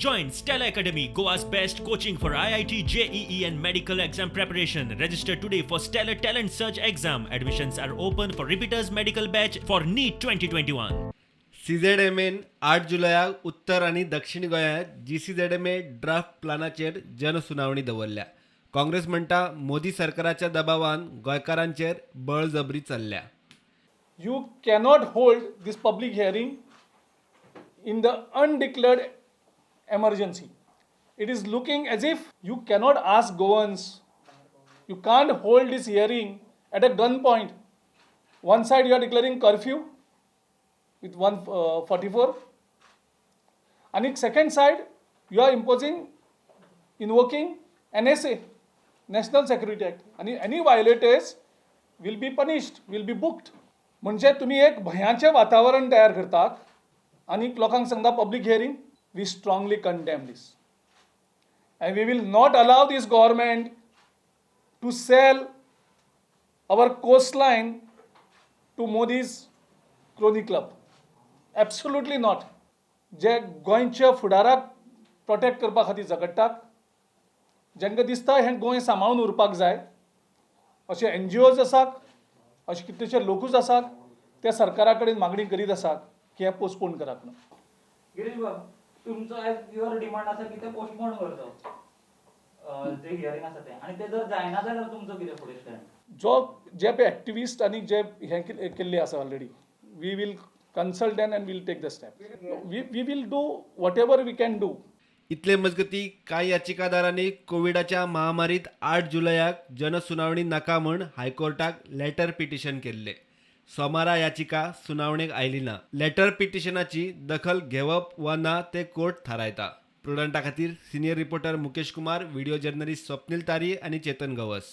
Join Stella Academy, Goa's best coaching for IIT, JEE and medical exam preparation. Register today for Stellar Talent Search exam. Admissions are open for repeaters medical batch for NEET 2021. CZMAन 8 जुलयाक उत्तर आणि दक्षिण गोंयांत GCZMA draft प्लानाचेर जनसुनावणी दवरल्या. काँग्रेस म्हणटा मोदी सरकाराच्या दबावान गोंयकारांचेर बळजबरी चल्ल्या. You cannot hold this public hearing in the undeclared emergency. It is looking as if you cannot ask Goans. You can't hold this hearing at a gunpoint. One side you are declaring curfew with 144. And second side you are invoking NSA, National Security Act. And any violators will be punished, will be booked. म्हणजे तुम्ही एक भयाचे वातावरण तयार करतात आणि लोकांक सांगता public hearing. We strongly condemn this and we will not allow this government to sell our coastline to Modi's crony club. Absolutely not. जे गोंयच्या फुडाराक प्रोटेक्ट करपा खातीर झगडटात, जांकां दिसता हें गोंय सांबाळून उरपाक जाय, अशे NGOs आसात, अशे कितलेशे लोकूच आसात, ते सरकारा कडेन मागणी करीत आसात की हे पोस्टपोन करात म्हणून. गिरीश बाब, तुमचो आज युअर डिमांड आसा की ते पोस्टपोन करचो जे हियरिंग आसा ते, आणि ते जर जायना जाल्यार तुमचो कितें फुडें स्टँड? जे पळय एक्टिविस्ट आनी जे हे केल्ले आसा already, we will consult them and will take the step. We will do whatever we can do. इतले मजगती कांय याचिकादारांनी कोविडाच्या महामारीत 8 जुलयाक जनसुनावणी नाका म्हूण हायकोर्टाक लेटर पिटिशन केल्ले. सोमारा याचिका सुनावणेक आयली ना. लेटर पिटिशनाची दखल घेवप वा ना ते कोर्ट थारायता. प्रुडंटा खातीर senior reporter Mukesh Kumar, video journalist Swapnil तारी आनी चेतन गवस.